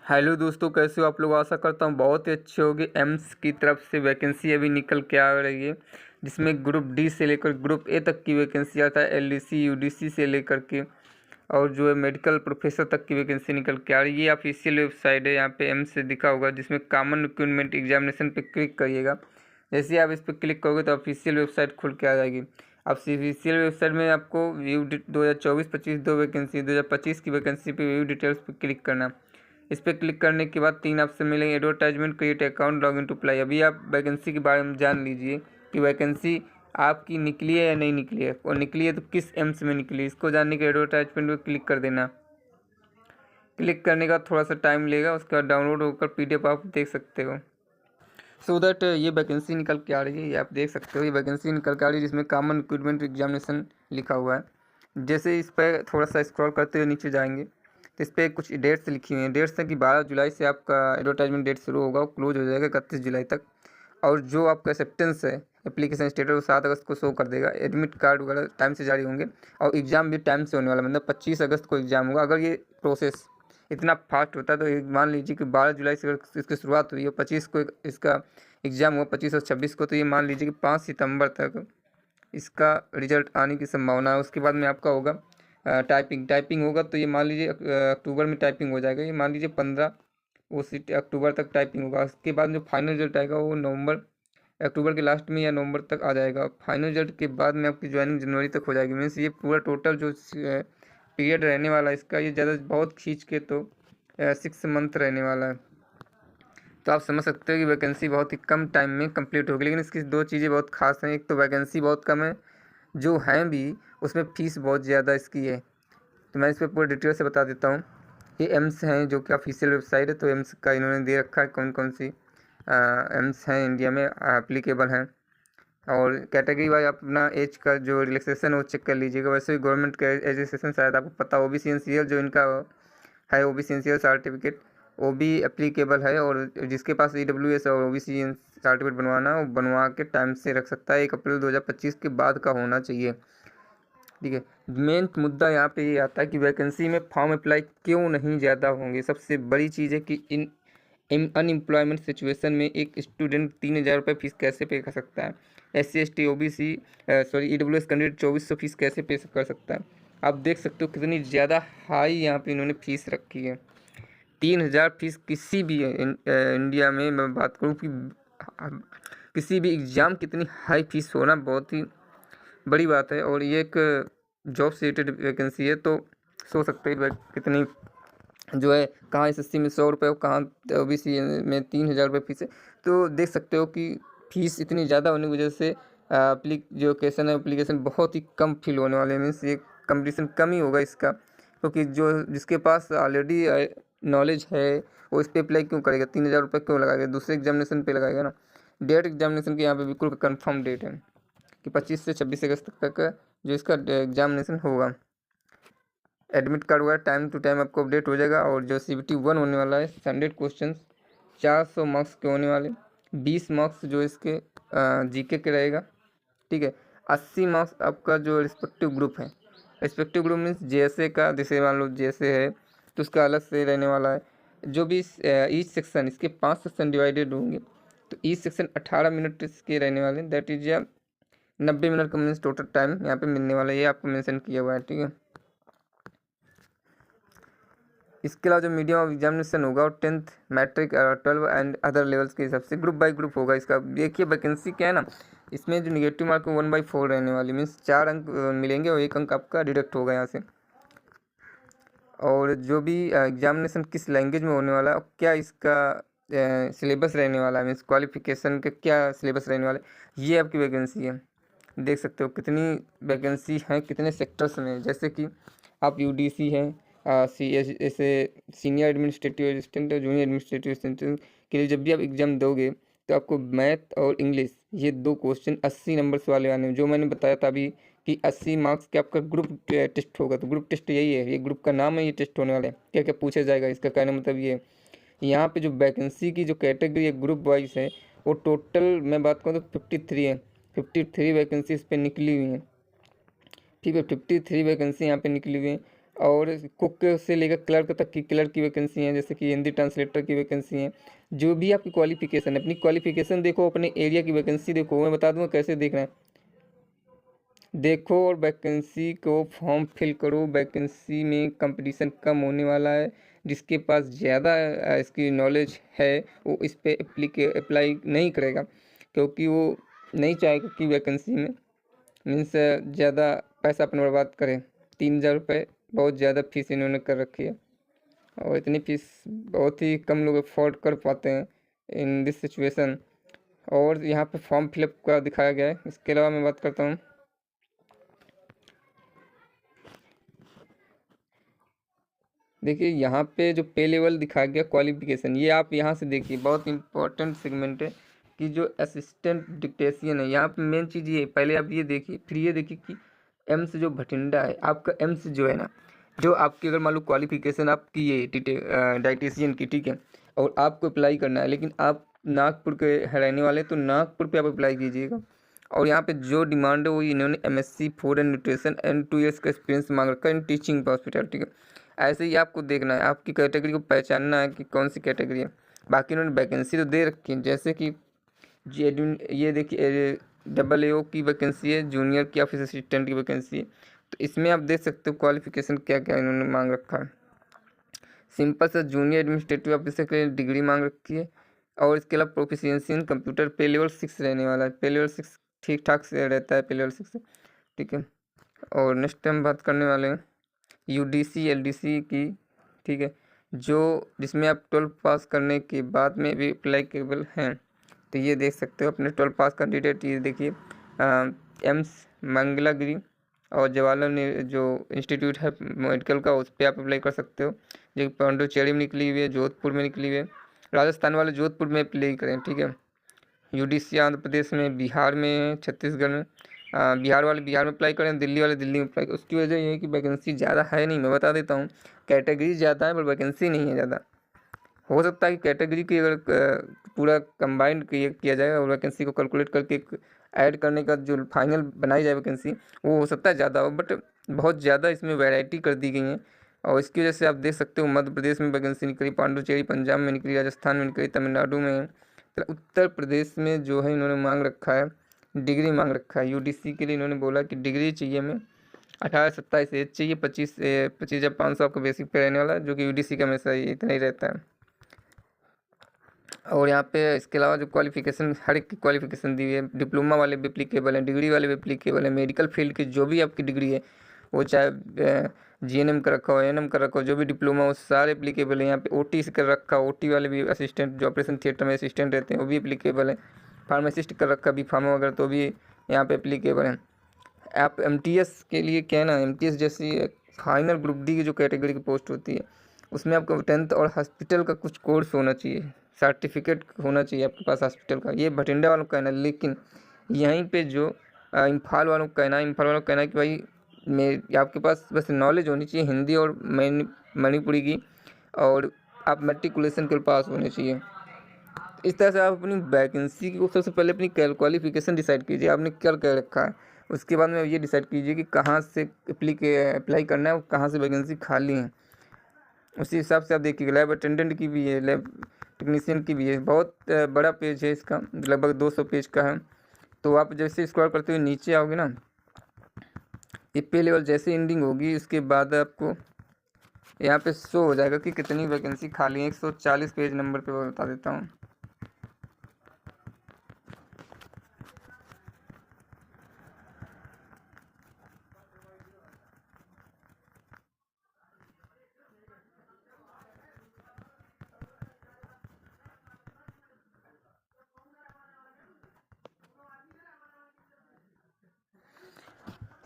Hello दोस्तों, कैसे हो आप लोग। आशा करता हूँ बहुत ही अच्छे होंगे। एम्स की तरफ से वैकेंसी अभी निकल के आ रही है, जिसमें ग्रुप डी से लेकर ग्रुप ए तक की वैकेंसी आता है। एलडीसी यूडीसी से लेकर के और जो है मेडिकल प्रोफेसर तक की वैकेंसी निकल के आ रही है। ये ऑफिशियल वेबसाइट है, यहाँ पे एम्स से दिखा होगा, जिसमें कॉमन रिक्रूटमेंट एग्जामिनेशन पे क्लिक करिएगा। जैसे ही आप इस पर क्लिक करोगे तो ऑफिशियल वेबसाइट खुल के आ जाएगी। अब ऑफिशियल वेबसाइट में आपको व्यू 2024-25 दो वैकेंसी, 2025 की वैकेंसी पे व्यू डिटेल्स पे क्लिक करना। इस पर क्लिक करने के बाद 3 ऑप्शन मिलेंगे। Advertisement, create account, log in to apply. अभी आप वैकेंसी के बारे में जान लीजिए कि वैकेंसी आपकी निकली है या नहीं निकली है, और निकली है तो किस एम्स में निकली है। इसको जानने के एडवर्टाइजमेंट पर क्लिक कर देना। क्लिक करने का थोड़ा सा टाइम लेगा, उसका डाउनलोड होकर PDF आप देख सकते हो। सो दैट ये वैकेंसी निकल के आ रही है, ये आप देख सकते हो। ये वैकेंसी निकल के आ रही है जिसमें कॉमन रिक्रूटमेंट एग्जामिनेशन लिखा हुआ है। जैसे इस पर थोड़ा सा स्क्रॉल करते हुए नीचे जाएंगे तो इस पर कुछ डेट्स लिखी हुई हैं। डेट्स हैं कि 12 जुलाई से आपका एडवर्टाइजमेंट डेट शुरू होगा और क्लोज हो जाएगा 31 जुलाई तक। और जो आपका एक्सेप्टेंस है, एप्लीकेशन स्टेटस, वो 7 अगस्त को शो कर देगा। एडमिट कार्ड वगैरह टाइम से जारी होंगे और एग्ज़ाम भी टाइम से होने वाला, मतलब 25 अगस्त को एग्ज़ाम होगा। अगर ये प्रोसेस इतना फास्ट होता है तो मान लीजिए कि 12 जुलाई से अगर इसकी शुरुआत हुई है, 25 को इसका एग्ज़ाम हुआ, 25 और 26 को, तो ये मान लीजिए कि 5 सितंबर तक इसका रिजल्ट आने की संभावना है। उसके बाद में आपका होगा टाइपिंग होगा, तो ये मान लीजिए अक्टूबर में टाइपिंग हो जाएगा। ये मान लीजिए 15 अक्टूबर तक टाइपिंग होगा। उसके बाद जो फाइनल रिजल्ट आएगा वो अक्टूबर के लास्ट में या नवंबर तक आ जाएगा। फाइनल रिजल्ट के बाद में आपकी ज्वाइनिंग जनवरी तक हो जाएगी। मीन्स ये पूरा टोटल जो पीरियड रहने वाला है इसका, ये ज़्यादा बहुत खींच के तो 6 मंथ रहने वाला है। तो आप समझ सकते हो कि वैकेंसी बहुत ही कम टाइम में कंप्लीट होगी। लेकिन इसकी दो चीज़ें बहुत खास हैं। एक तो वैकेंसी बहुत कम है, जो हैं भी उसमें फ़ीस बहुत ज़्यादा इसकी है। तो मैं इस पर पूरी डिटेल से बता देता हूँ। ये एम्स हैं जो कि ऑफिशियल वेबसाइट है, तो एम्स का इन्होंने दे रखा है कौन कौन सी एम्स हैं इंडिया में एप्लीकेबल हैं। और कैटेगरी वाइज आप अपना एज का जो रिलैक्सेशन है वो चेक कर लीजिएगा। वैसे भी गवर्नमेंट का एज रिलैक्सेशन शायद आपको पता, OBC NCL जो इनका है, OBC NCL सर्टिफिकेट, वो भी एप्लीकेबल है। और जिसके पास EWS और OBC सर्टिफिकेट बनवाना है वो बनवा के टाइम से रख सकता है। 1 अप्रैल 2025 के बाद का होना चाहिए। ठीक है। मेन मुद्दा यहाँ पे ये आता है कि वैकेंसी में फॉर्म अप्लाई क्यों नहीं ज़्यादा होंगे। सबसे बड़ी चीज़ है कि इन अनएम्प्लॉयमेंट सिचुएशन में एक स्टूडेंट 3,000 रुपये फीस कैसे पे कर सकता है। SC ST OBC EWS candidate 2400 fees कैसे पे कर सकता है। आप देख सकते हो कितनी ज़्यादा हाई यहाँ पे इन्होंने फीस रखी है। 3,000 फीस किसी भी इंडिया में मैं बात करूँ कि किसी भी एग्ज़ाम कितनी हाई फीस होना बहुत ही बड़ी बात है। और ये एक जॉब से रिलेटेड वैकेंसी है, तो सोच सकते हैं कितनी जो है, कहाँ SSC में 100 रुपये और कहाँ OBC में 3,000 रुपये फीस है। तो देख सकते हो कि फीस इतनी ज़्यादा होने की वजह से जो क्वेश्चन है एप्लीकेशन बहुत ही कम फिल होने वाले हैं। मीन्स ये कंपटीशन कम ही होगा इसका, क्योंकि जो जिसके पास ऑलरेडी नॉलेज है वो इस पर अप्लाई क्यों करेगा, 3,000 रुपये क्यों लगाएगा, दूसरे एग्जामिनेशन पे लगाएगा ना। डेट एग्जामिनेशन की यहाँ पे बिल्कुल कंफर्म डेट है कि 25 से 26 अगस्त तक जो इसका एग्जामिनेशन होगा। एडमिट कार्ड वगैरह टाइम टू टाइम आपको अपडेट हो जाएगा। और जो CBT 1 होने वाला है, 100 क्वेश्चन 400 मार्क्स के होने वाले, 20 मार्क्स जो इसके GK के रहेगा। ठीक है। 80 मार्क्स आपका जो रिस्पेक्टिव ग्रुप है, रिस्पेक्टिव ग्रुप मीन्स JSA का, जैसे मान लो JSA है तो उसका अलग से रहने वाला है। जो भी ईच सेक्शन, इसके 5 सेक्शन डिवाइडेड होंगे, तो ईच सेक्शन 18 मिनट इसके रहने वाले, दैट इज 90 मिनट का मीन्स टोटल टाइम यहाँ पे मिलने वाला है। ये आपको मेंशन किया हुआ है। ठीक है। इसके अलावा जो मीडियम ऑफ एग्जामिनेशन होगा और 10th matric 12 and other levels के हिसाब से ग्रुप बाय ग्रुप होगा इसका। देखिए वैकेंसी क्या है ना, इसमें जो निगेटिव मार्क 1/4 रहने वाली, मीन्स 4 अंक मिलेंगे और 1 अंक आपका डिडक्ट होगा यहाँ से। और जो भी एग्जामिनेशन किस लैंग्वेज में होने वाला है और क्या इसका सिलेबस रहने वाला है, मीन्स क्वालिफिकेशन का क्या सिलेबस रहने वाला है, ये आपकी वैकेंसी है। देख सकते हो कितनी वैकेंसी हैं, कितने सेक्टर्स में। जैसे कि आप UDC हैं, जैसे सीनियर एडमिनिस्ट्रेटिव असिस्टेंट और जूनियर एडमिनिस्ट्रेटिव असिस्टेंट के लिए जब भी आप एग्ज़ाम दोगे तो आपको मैथ और इंग्लिश ये 2 क्वेश्चन 80 नंबर्स वाले आने हैं। जो मैंने बताया था अभी कि 80 मार्क्स के आपका ग्रुप टेस्ट होगा, तो ग्रुप टेस्ट यही है, ये ग्रुप का नाम है, ये टेस्ट होने वाला है। क्या क्या पूछा जाएगा इसका कहने मतलब ये यहाँ पे जो वैकेंसी की जो कैटेगरी है ग्रुप वाइज है, वो टोटल मैं बात करूँ तो 53 है। 53 वैकेंसी इस पर निकली हुई हैं। ठीक है, 53 वैकेंसी यहाँ पे निकली हुई हैं। और कुक से लेकर क्लर्क तक की क्लर्क की वैकेंसी हैं, जैसे कि हिंदी ट्रांसलेटर की वैकेंसी हैं। जो भी आपकी क्वालिफिकेशन है, अपनी क्वालिफिकेशन देखो, अपने एरिया की वैकेंसी देखो। मैं बता दूंगा कैसे देखना है, देखो और वैकेंसी को फॉर्म फिल करो। वैकेंसी में कंपटीशन कम होने वाला है, जिसके पास ज़्यादा इसकी नॉलेज है वो इस पे अप्लाई नहीं करेगा, क्योंकि वो नहीं चाहेगा कि वैकेंसी में मीन्स ज़्यादा पैसा अपना बर्बाद करे। 3,000 रुपये बहुत ज़्यादा फीस इन्होंने कर रखी है, और इतनी फीस बहुत ही कम लोग अफोर्ड कर पाते हैं इन दिस सिचुएशन। और यहाँ पे फॉर्म फिलअप का दिखाया गया है। इसके अलावा मैं बात करता हूँ, देखिए यहाँ पे जो पे लेवल दिखाया गया क्वालिफिकेशन, ये आप यहाँ से देखिए, बहुत इंपॉर्टेंट सेगमेंट है कि जो असिस्टेंट डिक्टेशियन है, यहाँ पे मेन चीज़ ये, पहले आप ये देखिए, फिर ये देखिए कि एम्स जो भटिंडा है आपका, एम्स जो है ना, जो आपकी अगर मान लो क्वालिफिकेशन आपकी ये डाइटिशियन की, ठीक है, और आपको अप्लाई करना है, लेकिन आप नागपुर के रहने वाले, तो नागपुर पे आप अप्लाई कीजिएगा। और यहाँ पे जो डिमांड है वो इन्होंने MSc food and nutrition and 2 years का एक्सपीरियंस मांग रखा है इन टीचिंग हॉस्पिटैलिटी का। ऐसे ही आपको देखना है, आपकी कैटेगरी को पहचानना है कि कौन सी कैटेगरी है। बाकी इन्होंने वैकेंसी तो दे रखी है, जैसे कि ये देखिए AAO की वैकेंसी है, जूनियर की ऑफिस असिस्टेंट की वैकेंसी है। तो इसमें आप देख सकते हो क्वालिफिकेशन क्या क्या इन्होंने मांग रखा है। सिंपल सा जूनियर एडमिनिस्ट्रेटिव ऑफिसर के लिए डिग्री मांग रखी है, और इसके अलावा प्रोफिशिएंसी इन कंप्यूटर पे लेवल 6 रहने वाला है। पे लेवल 6 ठीक ठाक से रहता है, पे लेवल 6 से, ठीक है। और नेक्स्ट टाइम बात करने वाले हैं UDC LDC की, ठीक है, जो जिसमें आप 12 पास करने के बाद में भी अप्लाईकेबल हैं। तो ये देख सकते हो अपने 12 पास कैंडिडेट, ये देखिए एम्स मंगलागिरी और जवाहरलाल जो इंस्टीट्यूट है मेडिकल का, उस पर आप अप्लाई कर सकते हो, जो पांडुचेरी में निकली हुई है, जोधपुर में निकली हुई है। राजस्थान वाले जोधपुर में अप्लाई करें, ठीक है। UDC आंध्र प्रदेश में, बिहार में, छत्तीसगढ़ में, बिहार वाले बिहार में अप्लाई करें, दिल्ली वाले दिल्ली में अप्लाई करें। उसकी वजह ये है कि वैकेंसी ज़्यादा है नहीं, मैं बता देता हूँ, कैटेगरी ज़्यादा है पर वैकेंसी नहीं है ज़्यादा। हो सकता है कि कैटेगरी की अगर पूरा कंबाइंड किया जाए और वैकेंसी को कैलकुलेट करके ऐड करने का जो फाइनल बनाई जाए वैकेंसी, वो हो सकता है ज़्यादा हो, बट बहुत ज़्यादा इसमें वैरायटी कर दी गई है। और इसकी वजह से आप देख सकते हो मध्य प्रदेश में वैकेंसी निकली, पांडुचेरी पंजाब में निकली, राजस्थान में निकली, तमिलनाडु में, तो उत्तर प्रदेश में जो है इन्होंने मांग रखा है, डिग्री मांग रखा है। UDC के लिए इन्होंने बोला कि डिग्री चाहिए हमें, 18-27 एज चाहिए, 25,500 आपका बेसिक पे रहने वाला, जो कि UDC का हमेशा इतना ही रहता है। और यहाँ पे इसके अलावा जो क्वालिफिकेशन, हर एक की क्वालिफिकेशन दी हुई है, डिप्लोमा वाले भी एप्लीकेबल हैं, डिग्री वाले भी एप्लीकेबल हैं, मेडिकल फील्ड की जो भी आपकी डिग्री है, वो चाहे GNM कर रखा हो, ANM कर रखा हो, जो भी डिप्लोमा हो सारे एप्लीकेबल हैं। यहाँ पे OT से कर रखा हो, OT वाले भी असिस्टेंट, जो ऑपरेशन थिएटर में असिस्टेंट रहते हैं, वो भी एप्लीकेबल है। फार्मासिस्ट कर रखा भी, फार्मा वगैरह, तो भी यहाँ पे एप्लीकेबल है। आप MTS के लिए क्या है ना, MTS जैसी फाइनल ग्रुप D की जो कैटेगरी की पोस्ट होती है, उसमें आपका 10th और हॉस्पिटल का कुछ कोर्स होना चाहिए, सर्टिफिकेट होना चाहिए आपके पास हॉस्पिटल का। ये भटिंडा वालों का कहना है, लेकिन यहीं पे जो इम्फाल वालों का कहना है, इम्फाल वालों का कहना है कि भाई आपके पास बस नॉलेज होनी चाहिए हिंदी और मणिपुरी की, और आप मेट्रिकुलेशन के पास होने चाहिए। इस तरह से आप अपनी वैकेंसी की सबसे पहले अपनी क्वालिफिकेशन डिसाइड कीजिए, आपने क्या कर रखा है। उसके बाद में ये डिसाइड कीजिए कि कहाँ से अप्लाई करना है और कहाँ से वैकेंसी खाली है। उसी हिसाब से आप देखिए, लैब अटेंडेंट की भी है, लैब टेक्नीशियन की भी है। बहुत बड़ा पेज है इसका, लगभग 200 पेज का है। तो आप जैसे स्क्रॉल करते हुए नीचे आओगे ना, ये पे लेवल जैसे एंडिंग होगी, इसके बाद आपको यहाँ पे शो हो जाएगा कि कितनी वैकेंसी खाली है। 140 पेज नंबर पे बता देता हूँ।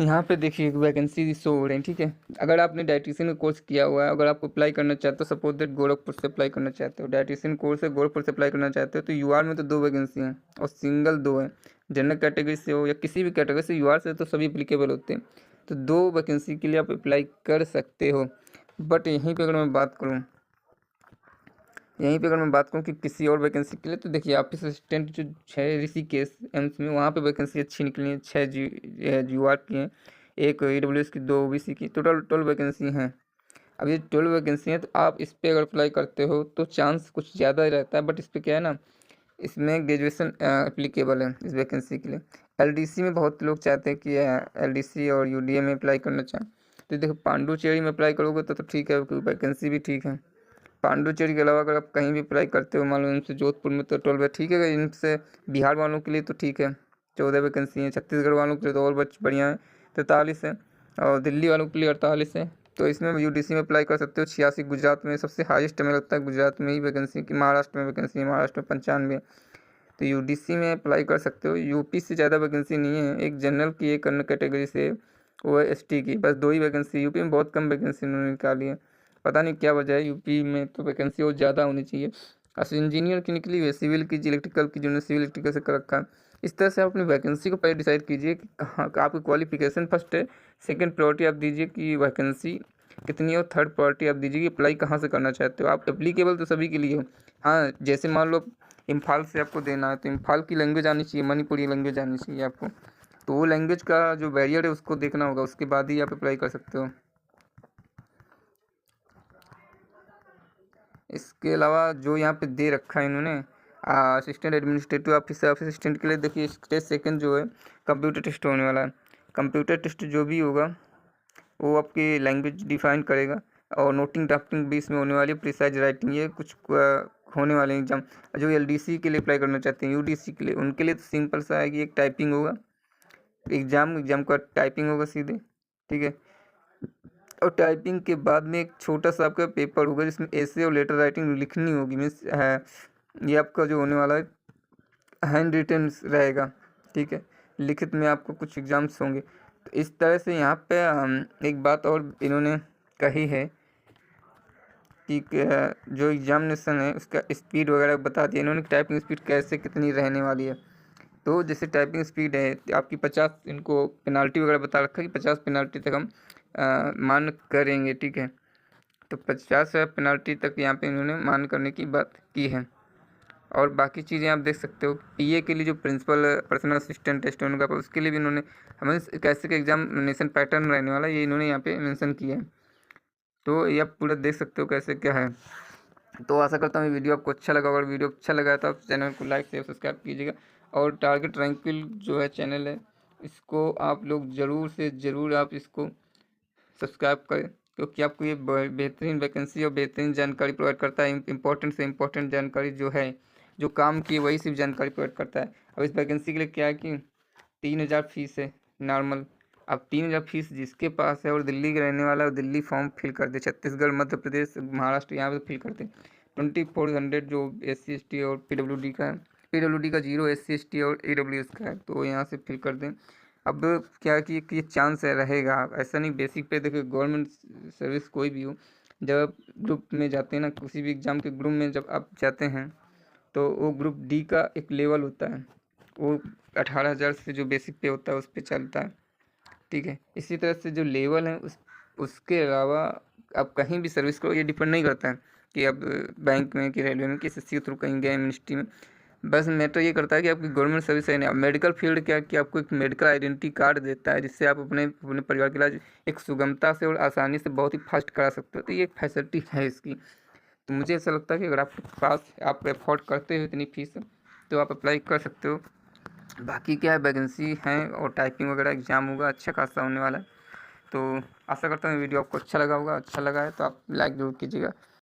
यहाँ पे देखिए वैकेंसी शो हो रही है, ठीक है। अगर आपने डाइटिशियन का कोर्स किया हुआ है, अगर आपको अप्लाई करना चाहते हो, सपोज दैट गोरखपुर से अप्लाई करना चाहते हो, डाइटिशियन कोर्स है गोरखपुर से अप्लाई करना चाहते हो, तो UR में तो 2 वैकेंसी हैं और सिंगल 2 है। जनरल कैटेगरी से हो या किसी भी कैटेगरी से, UR से तो सभी एप्लीकेबल होते हैं। तो 2 वैकेंसी के लिए आप अप्लाई कर सकते हो। बट यहीं पर अगर मैं बात करूँ, कि किसी और वैकेंसी के लिए, तो देखिए ऑफिस असिस्टेंट जो 6 ऋषिकेश एम्स में, वहाँ पे वैकेंसी अच्छी निकली है, 6 UR की हैं। एक EWS की, 2 OBC की, टोटल 12 वैकेंसी हैं। अब ये 12 वैकेंसी हैं तो आप इस पर अगर अप्लाई करते हो तो चांस कुछ ज़्यादा ही रहता है, बट इस पर क्या है ना, इसमें ग्रेजुएशन एप्लीकेबल है इस वैकेंसी के लिए। LDC में बहुत लोग चाहते हैं कि LDC और UDA में अप्लाई करना चाहें, तो देखो पांडुचेरी में अप्लाई करोगे तो ठीक है, क्योंकि वैकेंसी भी ठीक है। पांडुचेरी के अलावा अगर आप कहीं भी अप्लाई करते हो, मान लो इनसे जोधपुर में, तो 12 है, ठीक है। इनसे बिहार वालों के लिए तो ठीक है, 14 वैकेंसी हैं। छत्तीसगढ़ वालों के लिए तो और बढ़िया है, 43 है। और दिल्ली वालों के लिए 48 है। तो इसमें UDC में अप्लाई कर सकते हो, 86। गुजरात में सबसे हाईएस्ट हमें लगता है, गुजरात में ही वैकेंसी की। महाराष्ट्र में वैकेंसी है, महाराष्ट्र में 95। तो UDC में अप्लाई कर सकते हो। यूपी से ज़्यादा वैकेंसी नहीं है, एक जनरल की, एक अन्य कैटेगरी से, वो है ST की, बस 2 ही वैकेंसी। यूपी में बहुत कम वैकेंसी उन्होंने निकाली है, पता नहीं क्या वजह है। यूपी में तो वैकेंसी और ज़्यादा होनी चाहिए। अच्छा, इंजीनियर की निकली हुई है, सिविल की, इलेक्ट्रिकल की, जिन्होंने सिविल इलेक्ट्रिकल से कर रखा है। इस तरह से आप अपनी वैकेंसी को पहले डिसाइड कीजिए कि कहाँ का आपकी क्वालिफिकेशन फर्स्ट है, सेकंड प्रायोरिटी आप दीजिए कि वैकेंसी कितनी है, और थर्ड प्रायोरिटी आप दीजिए कि अप्लाई कहाँ से करना चाहते हो आप। एप्लीकेबल तो सभी के लिए हो। हाँ, जैसे मान लो इम्फाल से आपको देना है तो इम्फाल की लैंग्वेज आनी चाहिए, मणिपुरी लैंग्वेज आनी चाहिए आपको। तो वो लैंग्वेज का जो बैरियर है उसको देखना होगा, उसके बाद ही आप अप्लाई कर सकते हो। इसके अलावा जो यहाँ पे दे रखा है इन्होंने, असिस्टेंट एडमिनिस्ट्रेटिव ऑफिसर, असिस्टेंट के लिए देखिए स्टेज सेकंड जो है कंप्यूटर टेस्ट होने वाला है। कंप्यूटर टेस्ट जो भी होगा वो आपकी लैंग्वेज डिफाइन करेगा, और नोटिंग ड्राफ्टिंग भी इसमें होने वाली है, प्रिसाइज राइटिंग, ये कुछ होने वाले एग्जाम। जो LDC के लिए अप्लाई करना चाहते हैं, UDC के लिए, उनके लिए तो सिंपल सा है कि एक टाइपिंग होगा, एग्जाम का टाइपिंग होगा सीधे, ठीक है। और टाइपिंग के बाद में एक छोटा सा आपका पेपर होगा जिसमें ऐसे और लेटर राइटिंग लिखनी होगी, मीन्स है ये आपका जो होने वाला है हैंड रिटन रहेगा, ठीक है। लिखित में आपको कुछ एग्जाम्स होंगे। तो इस तरह से यहाँ पे एक बात और इन्होंने कही है कि जो एग्जामिनेशन है उसका स्पीड वगैरह बता दिया इन्होंने, टाइपिंग स्पीड कैसे कितनी रहने वाली है। तो जैसे टाइपिंग स्पीड है आपकी 50, इनको पेनाल्टी वगैरह बता रखा है कि 50 पेनाल्टी तक हम मान करेंगे, ठीक है। तो 50 पेनाल्टी तक यहाँ पे इन्होंने मान करने की बात की है। और बाकी चीज़ें आप देख सकते हो, PA के लिए जो प्रिंसिपल पर्सनल असिस्टेंट टेस्ट होने का, उसके लिए भी इन्होंने हमें कैसे का एग्जामिनेशन पैटर्न रहने वाला ये इन्होंने यहाँ पे मेंशन किया है। तो ये आप पूरा देख सकते हो कैसे क्या है। तो आशा करता हूँ ये वीडियो आपको अच्छा लगा। अगर वीडियो अच्छा लगा तो आप चैनल को लाइक शेयर सब्सक्राइब कीजिएगा। और टारगेट रैंकिल जो है चैनल है, इसको आप लोग ज़रूर से ज़रूर आप इसको सब्सक्राइब करें, क्योंकि आपको ये बेहतरीन वैकेंसी और बेहतरीन जानकारी प्रोवाइड करता है। इंपॉर्टेंट से इंपॉर्टेंट जानकारी जो है, जो काम की वही सिर्फ जानकारी प्रोवाइड करता है। अब इस वैकेंसी के लिए क्या है कि 3000 फीस है नॉर्मल। अब 3000 फीस जिसके पास है और दिल्ली का रहने वाला है, दिल्ली फॉर्म फिल कर दे। छत्तीसगढ़, मध्य प्रदेश, महाराष्ट्र यहाँ पे फिल करते। 2400 जो SC ST और PWD का है, PWD का 0, SC ST और EWS का है, तो यहाँ से फिल कर दें। अब क्या है कि ये चांस है रहेगा, ऐसा नहीं बेसिक पे। देखिए गवर्नमेंट सर्विस कोई भी हो, जब आप ग्रुप में जाते हैं ना, किसी भी एग्ज़ाम के ग्रुप में जब आप जाते हैं, तो वो ग्रुप D का एक लेवल होता है, वो 18,000 से जो बेसिक पे होता है उस पर चलता है, ठीक है। इसी तरह से जो लेवल है उसके अलावा आप कहीं भी सर्विस करो, ये डिपेंड नहीं करता है कि आप बैंक में कि रेलवे में कि SSC के थ्रू कहीं गए, मिनिस्ट्री में। बस मैटर ये करता है कि आपकी गवर्नमेंट सर्विस है नहीं। मेडिकल फील्ड क्या कि आपको एक मेडिकल आइडेंटिटी कार्ड देता है, जिससे आप अपने परिवार के इलाज एक सुगमता से और आसानी से बहुत ही फास्ट करा सकते हो। तो ये एक फैसिलिटी है इसकी। तो मुझे ऐसा लगता है कि अगर आपके पास आप अफोर्ड करते हो इतनी फीस, तो आप अप्लाई कर सकते हो। बाकी क्या है, वैकेंसी है और टाइपिंग वगैरह एग्ज़ाम होगा, अच्छा खासा होने वाला है। तो आशा करता हूँ वीडियो आपको अच्छा लगा होगा। अच्छा लगा है तो आप लाइक ज़रूर कीजिएगा।